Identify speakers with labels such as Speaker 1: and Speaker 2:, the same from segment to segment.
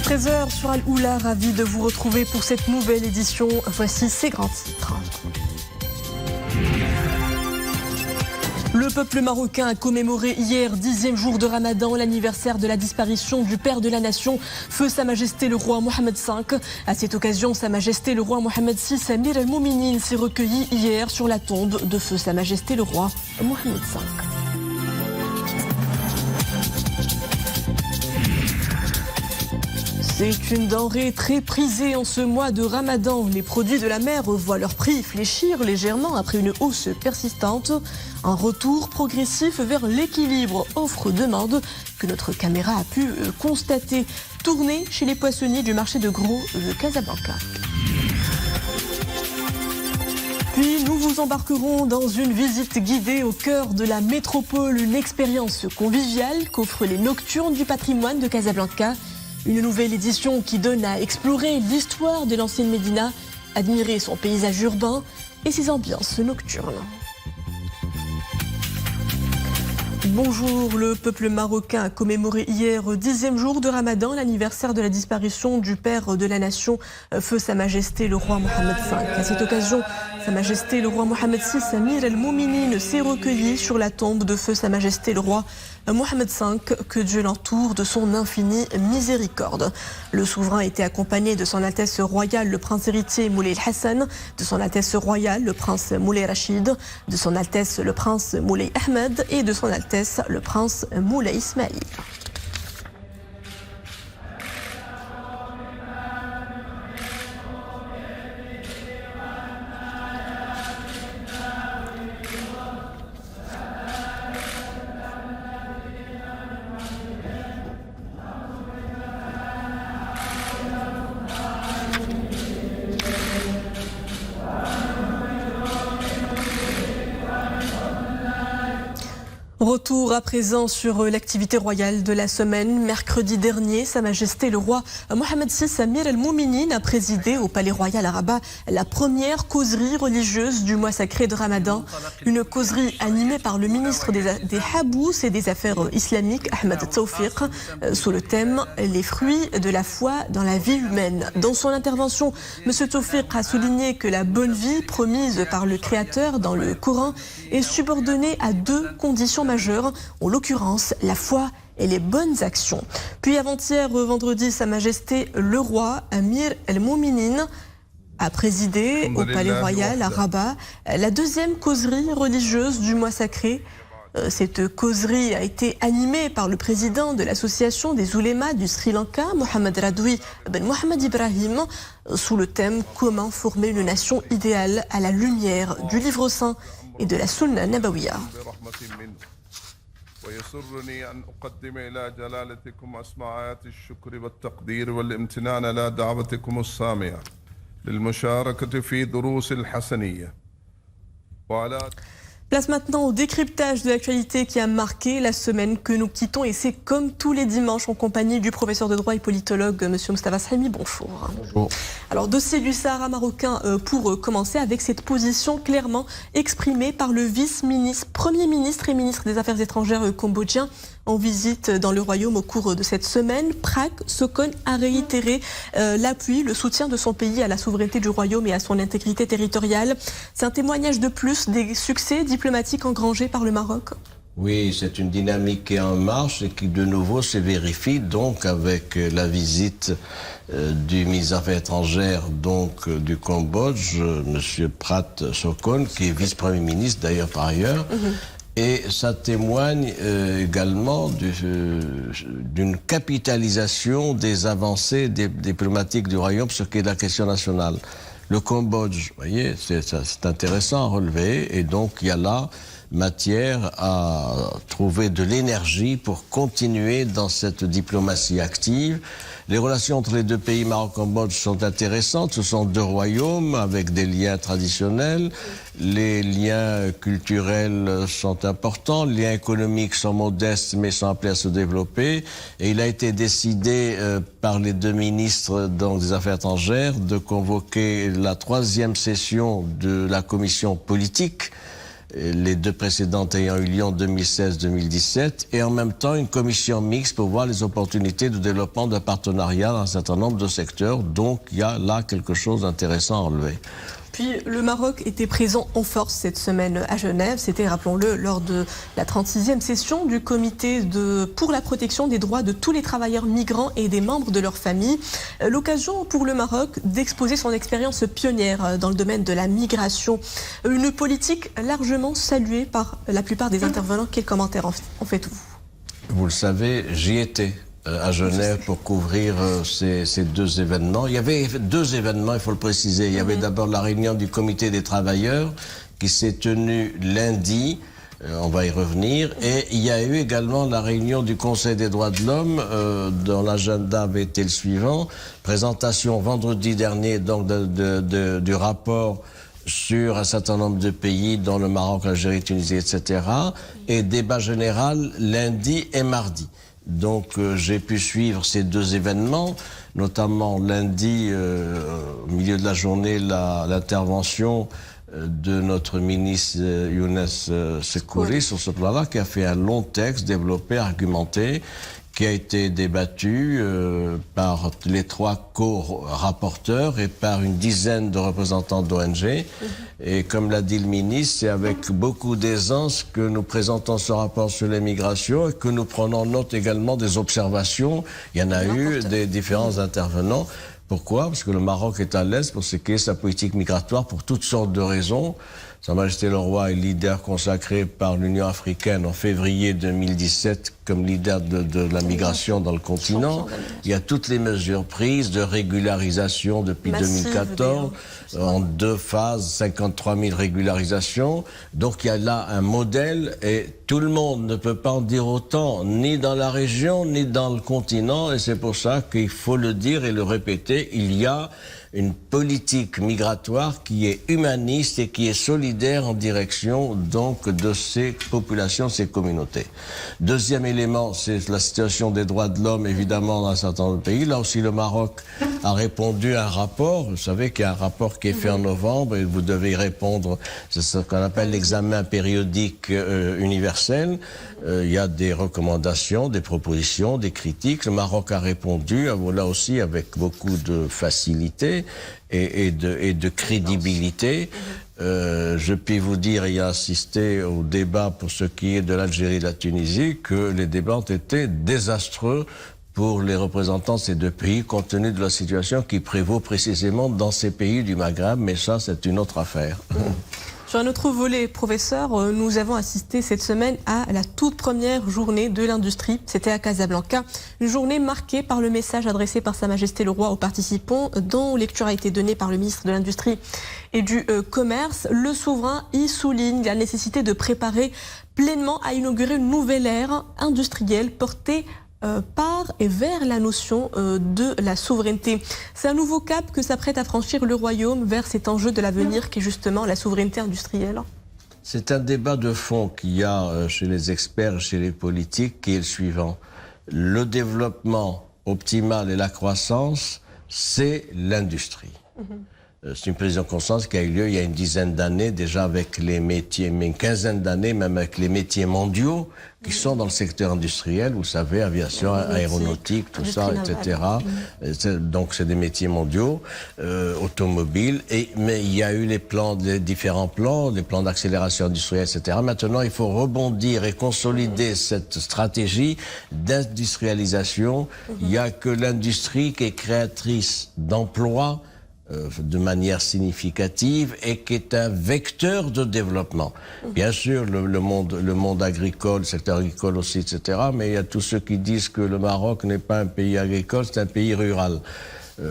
Speaker 1: 13h sur Al-Oula, ravi de vous retrouver pour cette nouvelle édition. Voici ces grands titres. Le peuple marocain a commémoré hier, 10e jour de Ramadan, l'anniversaire de la disparition du père de la nation, feu Sa Majesté le roi Mohammed V. À cette occasion, Sa Majesté le roi Mohammed VI, Amir al-Mouminin, s'est recueilli hier sur la tombe de feu Sa Majesté le roi Mohammed V. C'est une denrée très prisée en ce mois de Ramadan. Les produits de la mer voient leur prix fléchir légèrement après une hausse persistante. Un retour progressif vers l'équilibre offre-demande que notre caméra a pu constater. Tourner chez les poissonniers du marché de gros de Casablanca. Puis nous vous embarquerons dans une visite guidée au cœur de la métropole, une expérience conviviale qu'offrent les Nocturnes du patrimoine de Casablanca. Une nouvelle édition qui donne à explorer l'histoire de l'ancienne Médina, admirer son paysage urbain et ses ambiances nocturnes. Bonjour, le peuple marocain a commémoré hier, 10e jour de Ramadan, l'anniversaire de la disparition du père de la nation, feu Sa Majesté le roi Mohammed V. À cette occasion, Sa Majesté le roi Mohammed VI, Amir al-Mouminin, s'est recueilli sur la tombe de feu Sa Majesté le roi Mohammed V, que Dieu l'entoure de son infinie miséricorde. Le souverain était accompagné de son Altesse royale le prince héritier Moulay Hassan, de son Altesse royale le prince Moulay Rachid, de son Altesse le prince Moulay Ahmed et de son Altesse le prince Moulay Ismaïl. Retour à présent sur l'activité royale de la semaine. Mercredi dernier, Sa Majesté le roi Mohammed VI, Amir al-Mouminin, a présidé au Palais Royal à Rabat la première causerie religieuse du mois sacré de Ramadan. Une causerie animée par le ministre des Habous et des Affaires islamiques, Ahmed Tawfiq, sous le thème « Les fruits de la foi dans la vie humaine ». Dans son intervention, M. Tawfiq a souligné que la bonne vie promise par le Créateur dans le Coran est subordonnée à deux conditions majeures, en l'occurrence la foi et les bonnes actions. Puis avant-hier, vendredi, Sa Majesté le roi Amir al-Mouminin a présidé au Palais Royal à Rabat la deuxième causerie religieuse du mois sacré. Cette causerie a été animée par le président de l'association des oulémas du Sri Lanka, Mohamed Radoui Ben Mohamed Ibrahim, sous le thème « Comment former une nation idéale à la lumière du livre saint et de la Sunna Nabawiya ».
Speaker 2: ويسرني أن أقدم إلى جلالتكم أسماء آيات الشكر والتقدير والامتنان على دعوتكم السامية للمشاركة في دروس الحسنية وعلى
Speaker 1: Place maintenant au décryptage de l'actualité qui a marqué la semaine que nous quittons, et c'est comme tous les dimanches en compagnie du professeur de droit et politologue M. Moustapha Sahimi. Bonjour.
Speaker 3: Bonjour.
Speaker 1: Alors, dossier du Sahara marocain pour commencer avec cette position clairement exprimée par le vice-ministre, premier ministre et ministre des Affaires étrangères cambodgien en visite dans le royaume au cours de cette semaine. Prak Sokhonn a réitéré l'appui, le soutien de son pays à la souveraineté du royaume et à son intégrité territoriale. C'est un témoignage de plus des succès diplomatiques engrangés par le Maroc.
Speaker 3: Oui, c'est une dynamique qui est en marche et qui de nouveau se vérifie donc avec la visite du ministre des Affaires étrangères donc du Cambodge, M. Prak Sokhonn, qui est vice-premier ministre d'ailleurs par ailleurs. Et ça témoigne également d'une capitalisation des avancées diplomatiques du royaume sur ce qui est la question nationale. Le Cambodge, vous voyez, c'est intéressant à relever, et donc il y a là matière à trouver de l'énergie pour continuer dans cette diplomatie active. Les relations entre les deux pays, Maroc-Cambodge, sont intéressantes. Ce sont deux royaumes avec des liens traditionnels. Les liens culturels sont importants. Les liens économiques sont modestes mais sont appelés à se développer. Et il a été décidé par les deux ministres des Affaires étrangères de convoquer la 3e session de la commission politique les deux précédentes ayant eu lieu en 2016-2017, et en même temps une commission mixte pour voir les opportunités de développement de partenariat dans un certain nombre de secteurs. Donc il y a là quelque chose d'intéressant à relever.
Speaker 1: Puis le Maroc était présent en force cette semaine à Genève. C'était, rappelons-le, lors de la 36e session du comité pour la protection des droits de tous les travailleurs migrants et des membres de leur famille. L'occasion pour le Maroc d'exposer son expérience pionnière dans le domaine de la migration. Une politique largement saluée par la plupart des intervenants. Quel commentaire en faites-vous?
Speaker 3: Vous le savez, j'y étais à Genève pour couvrir ces deux événements. Il y avait deux événements, il faut le préciser. Il y avait d'abord la réunion du comité des travailleurs qui s'est tenue lundi, on va y revenir, et il y a eu également la réunion du Conseil des droits de l'homme dont l'agenda avait été le suivant. Présentation vendredi dernier donc du rapport sur un certain nombre de pays, dont le Maroc, l'Algérie, Tunisie, etc. Et débat général lundi et mardi. Donc j'ai pu suivre ces deux événements, notamment lundi, au milieu de la journée, l'intervention de notre ministre Younes Sekouri sur ce plan-là, qui a fait un long texte développé, argumenté, qui a été débattu par les trois co-rapporteurs et par une dizaine de représentants d'ONG. Et comme l'a dit le ministre, c'est avec beaucoup d'aisance que nous présentons ce rapport sur les migrations et que nous prenons note également des observations. Il y en a eu des différents intervenants. Pourquoi? Parce que le Maroc est à l'aise pour ce qui est sa politique migratoire pour toutes sortes de raisons. Sa Majesté le Roi est leader consacré par l'Union africaine en février 2017 comme leader de la migration dans le continent. Il y a toutes les mesures prises de régularisation depuis 2014, en deux phases, 53 000 régularisations. Donc il y a là un modèle et tout le monde ne peut pas en dire autant, ni dans la région, ni dans le continent. Et c'est pour ça qu'il faut le dire et le répéter, il y a une politique migratoire qui est humaniste et qui est solidaire en direction donc de ces populations, ces communautés. Deuxième élément, c'est la situation des droits de l'homme, évidemment, dans un certain nombre de pays. Là aussi, le Maroc a répondu à un rapport. Vous savez qu'il y a un rapport qui est fait en novembre et vous devez y répondre. C'est ce qu'on appelle l'examen périodique universel. Il y a des recommandations, des propositions, des critiques. Le Maroc a répondu, là aussi, avec beaucoup de facilité et de crédibilité. Je puis vous dire, ayant assisté au débat pour ce qui est de l'Algérie et de la Tunisie, que les débats ont été désastreux pour les représentants de ces deux pays, compte tenu de la situation qui prévaut précisément dans ces pays du Maghreb, mais ça, c'est une autre affaire.
Speaker 1: Sur un autre volet, professeur, nous avons assisté cette semaine à la toute première journée de l'industrie. C'était à Casablanca. Une journée marquée par le message adressé par Sa Majesté le Roi aux participants, dont lecture a été donnée par le ministre de l'Industrie et du Commerce. Le souverain y souligne la nécessité de préparer pleinement à inaugurer une nouvelle ère industrielle portée par et vers la notion de la souveraineté. C'est un nouveau cap que s'apprête à franchir le Royaume vers cet enjeu de l'avenir qui est justement la souveraineté industrielle.
Speaker 3: C'est un débat de fond qu'il y a chez les experts, chez les politiques, qui est le suivant. Le développement optimal et la croissance, c'est l'industrie. C'est une prise de conscience qui a eu lieu il y a une dizaine d'années, déjà avec les métiers, mais une quinzaine d'années, même avec les métiers mondiaux qui sont dans le secteur industriel, vous savez, aviation, aéronautique, tout ça, etc. Donc c'est des métiers mondiaux, automobiles, mais il y a eu les différents plans, les plans d'accélération industrielle, etc. Maintenant, il faut rebondir et consolider cette stratégie d'industrialisation. Il n'y a que l'industrie qui est créatrice d'emplois, de manière significative et qui est un vecteur de développement. Bien sûr, le monde agricole, le secteur agricole aussi, etc., mais il y a tous ceux qui disent que le Maroc n'est pas un pays agricole, c'est un pays rural.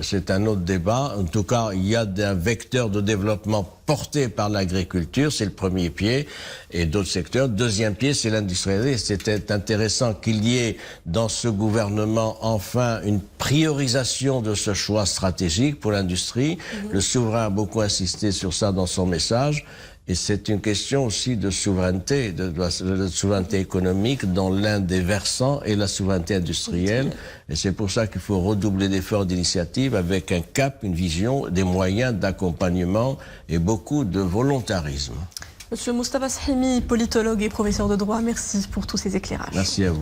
Speaker 3: C'est un autre débat. En tout cas, il y a un vecteur de développement porté par l'agriculture, c'est le premier pied, et d'autres secteurs. Deuxième pied, c'est l'industrialisation. C'était intéressant qu'il y ait dans ce gouvernement enfin une priorisation de ce choix stratégique pour l'industrie. Le souverain a beaucoup insisté sur ça dans son message. Et c'est une question aussi de souveraineté, de souveraineté économique dont l'un des versants est la souveraineté industrielle. Et c'est pour ça qu'il faut redoubler d'efforts d'initiative avec un cap, une vision, des moyens d'accompagnement et beaucoup de volontarisme.
Speaker 1: Monsieur Moustapha Sahimi, politologue et professeur de droit, merci pour tous ces éclairages.
Speaker 3: Merci à vous.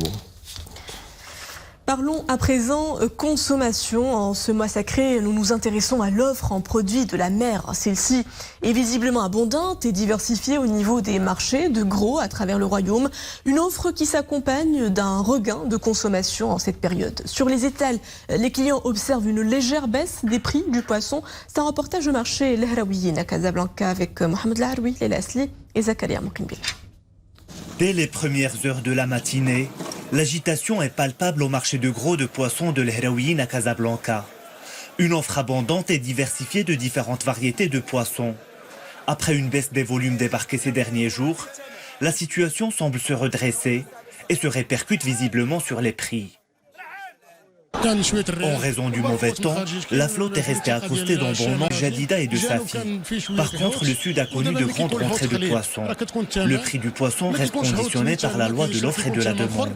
Speaker 1: Parlons à présent consommation. En ce mois sacré, nous nous intéressons à l'offre en produits de la mer. Celle-ci est visiblement abondante et diversifiée au niveau des marchés de gros à travers le royaume. Une offre qui s'accompagne d'un regain de consommation en cette période. Sur les étals, les clients observent une légère baisse des prix du poisson. C'est un reportage au marché L'Hraouiyine à Casablanca avec Mohamed Laharoui, Léla Asli et Zakaria Moukinbil.
Speaker 4: Dès les premières heures de la matinée, l'agitation est palpable au marché de gros de poissons de l'Hraouiyine à Casablanca. Une offre abondante et diversifiée de différentes variétés de poissons. Après une baisse des volumes débarqués ces derniers jours, la situation semble se redresser et se répercute visiblement sur les prix. En raison du mauvais temps, la flotte est restée accostée d'embonnements de Jadida et de Safi. Par contre, le sud a connu de grandes rentrées de poissons. Le prix du poisson reste conditionné par la loi de l'offre et de la demande.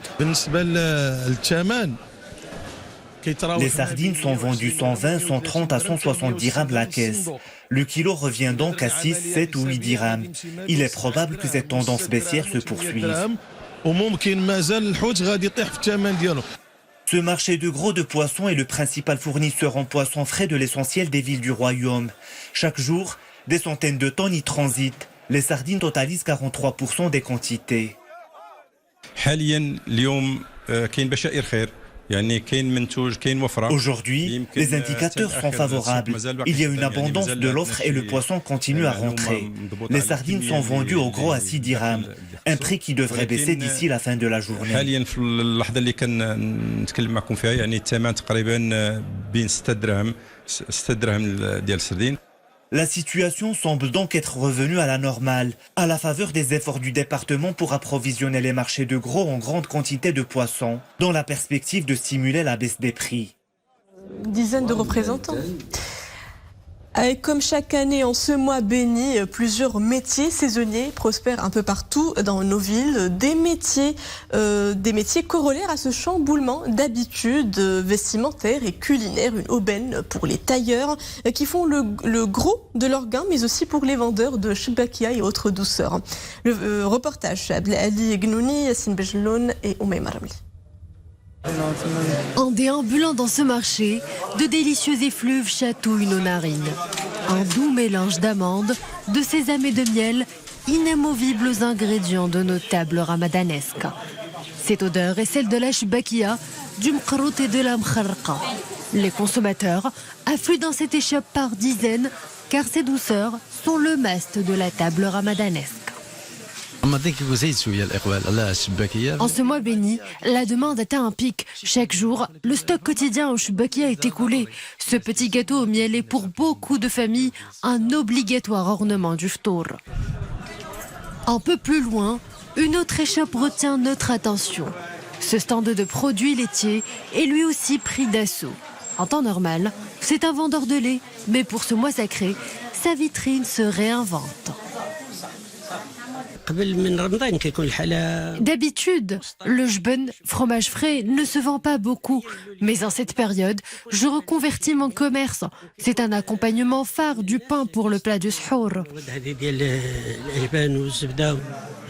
Speaker 4: Les sardines sont vendues 120, 130 à 170 dirhams la caisse. Le kilo revient donc à 6, 7 ou 8 dirhams. Il est probable que cette tendance baissière se poursuive. Ce marché de gros de poissons est le principal fournisseur en poissons frais de l'essentiel des villes du royaume. Chaque jour, des centaines de tonnes y transitent. Les sardines totalisent 43% des quantités. Aujourd'hui, les indicateurs sont favorables. Il y a une abondance de l'offre et le poisson continue à rentrer. Les sardines sont vendues au gros à 6 dirhams, un prix qui devrait baisser d'ici la fin de la journée. La situation semble donc être revenue à la normale, à la faveur des efforts du département pour approvisionner les marchés de gros en grande quantité de poissons, dans la perspective de stimuler la baisse des prix.
Speaker 1: Une dizaine de représentants. Et comme chaque année en ce mois béni, plusieurs métiers saisonniers prospèrent un peu partout dans nos villes. Des métiers corollaires à ce chamboulement d'habitudes vestimentaires et culinaires. Une aubaine pour les tailleurs qui font le gros de leur gain, mais aussi pour les vendeurs de shbakia et autres douceurs. Le reportage Ali Gnouni, Yassine Bejloun et Oumaima Ramli.
Speaker 5: En déambulant dans ce marché, de délicieux effluves chatouillent nos narines. Un doux mélange d'amandes, de sésame et de miel, inamovibles ingrédients de nos tables ramadanesques. Cette odeur est celle de la shbakia, du mqrout et de la mkharqa. Les consommateurs affluent dans cette échoppe par dizaines, car ces douceurs sont le must de la table ramadanesque. En ce mois béni, la demande atteint un pic. Chaque jour, le stock quotidien au shbakia est écoulé. Ce petit gâteau au miel est pour beaucoup de familles un obligatoire ornement du ftour. Un peu plus loin, une autre échoppe retient notre attention. Ce stand de produits laitiers est lui aussi pris d'assaut. En temps normal, c'est un vendeur de lait, mais pour ce mois sacré, sa vitrine se réinvente. D'habitude, le jben, fromage frais, ne se vend pas beaucoup. Mais en cette période, je reconvertis mon commerce. C'est un accompagnement phare du pain pour le plat du shour.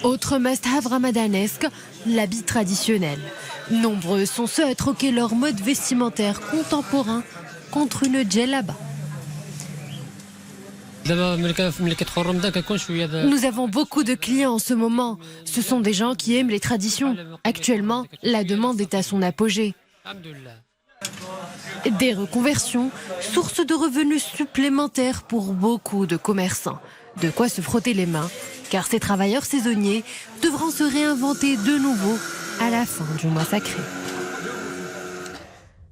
Speaker 5: Autre must-have ramadanesque, l'habit traditionnel. Nombreux sont ceux à troquer leur mode vestimentaire contemporain contre une djellaba. Nous avons beaucoup de clients en ce moment. Ce sont des gens qui aiment les traditions. Actuellement, la demande est à son apogée. Des reconversions, source de revenus supplémentaires pour beaucoup de commerçants. De quoi se frotter les mains, car ces travailleurs saisonniers devront se réinventer de nouveau à la fin du mois sacré.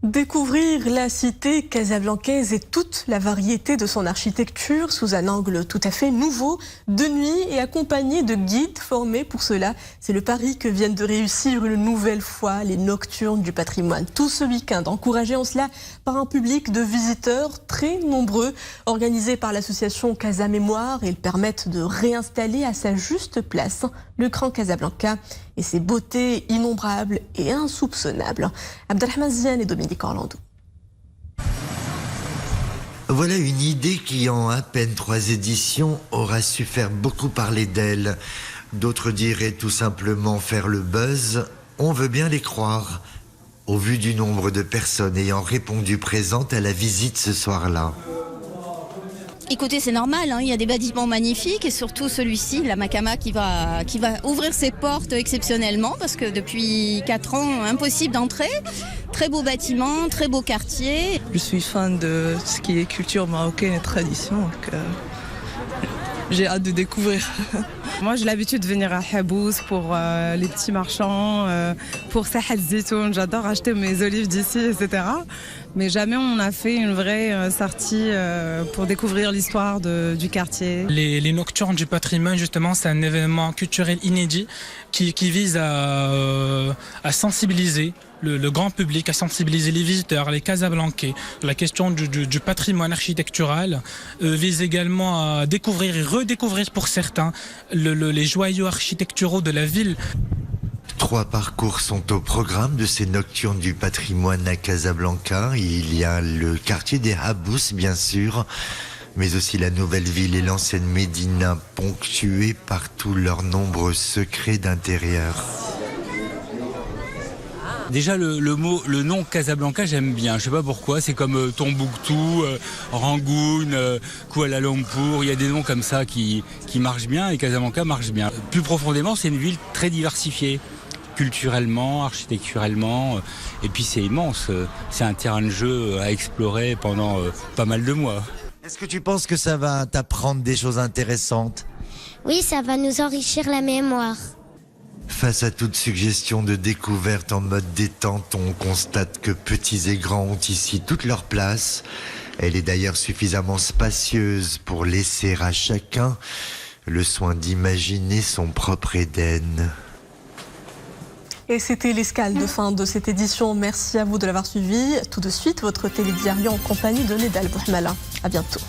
Speaker 1: Découvrir la cité casablancaise et toute la variété de son architecture sous un angle tout à fait nouveau, de nuit et accompagné de guides formés pour cela. C'est le pari que viennent de réussir une nouvelle fois les Nocturnes du patrimoine. Tout ce week-end, encouragés en cela par un public de visiteurs très nombreux, organisés par l'association Casa Mémoire. Ils permettent de réinstaller à sa juste place le Grand Casablanca et ses beautés innombrables et insoupçonnables. Abdelrahman Ziane et Dominique Orlando.
Speaker 6: Voilà une idée qui, en à peine 3 éditions, aura su faire beaucoup parler d'elle. D'autres diraient tout simplement faire le buzz. On veut bien les croire, au vu du nombre de personnes ayant répondu présentes à la visite ce soir-là.
Speaker 7: Écoutez, c'est normal, hein, il y a des bâtiments magnifiques et surtout celui-ci, la Makama, qui va ouvrir ses portes exceptionnellement parce que depuis 4 ans, impossible d'entrer. Très beau bâtiment, très beau quartier.
Speaker 8: Je suis fan de ce qui est culture marocaine et tradition, donc j'ai hâte de découvrir.
Speaker 9: Moi, j'ai l'habitude de venir à Habous pour les petits marchands, pour Sahat Zitoun. J'adore acheter mes olives d'ici, etc. Mais jamais on a fait une vraie sortie pour découvrir l'histoire du quartier.
Speaker 10: Les Nocturnes du patrimoine, justement, c'est un événement culturel inédit qui vise à sensibiliser le grand public, à sensibiliser les visiteurs, les Casablancais. La question du patrimoine architectural vise également à découvrir et redécouvrir pour certains les joyaux architecturaux de la ville.
Speaker 6: 3 parcours sont au programme de ces nocturnes du patrimoine à Casablanca. Il y a le quartier des Habous, bien sûr, mais aussi la nouvelle ville et l'ancienne Médina, ponctuées par tous leurs nombreux secrets d'intérieur.
Speaker 11: Déjà le nom Casablanca, j'aime bien. Je sais pas pourquoi. C'est comme Tombouctou, Rangoon, Kuala Lumpur. Il y a des noms comme ça qui marchent bien et Casablanca marche bien. Plus profondément, c'est une ville très diversifiée, culturellement, architecturalement. Et puis c'est immense. C'est un terrain de jeu à explorer pendant pas mal de mois.
Speaker 6: Est-ce que tu penses que ça va t'apprendre des choses intéressantes ?
Speaker 12: Oui, ça va nous enrichir la mémoire.
Speaker 6: Face à toute suggestion de découverte en mode détente, on constate que petits et grands ont ici toute leur place. Elle est d'ailleurs suffisamment spacieuse pour laisser à chacun le soin d'imaginer son propre Éden.
Speaker 1: Et c'était l'escale de fin de cette édition. Merci à vous de l'avoir suivi. Tout de suite, votre télédiario en compagnie de Nedal Bouhmala. À bientôt.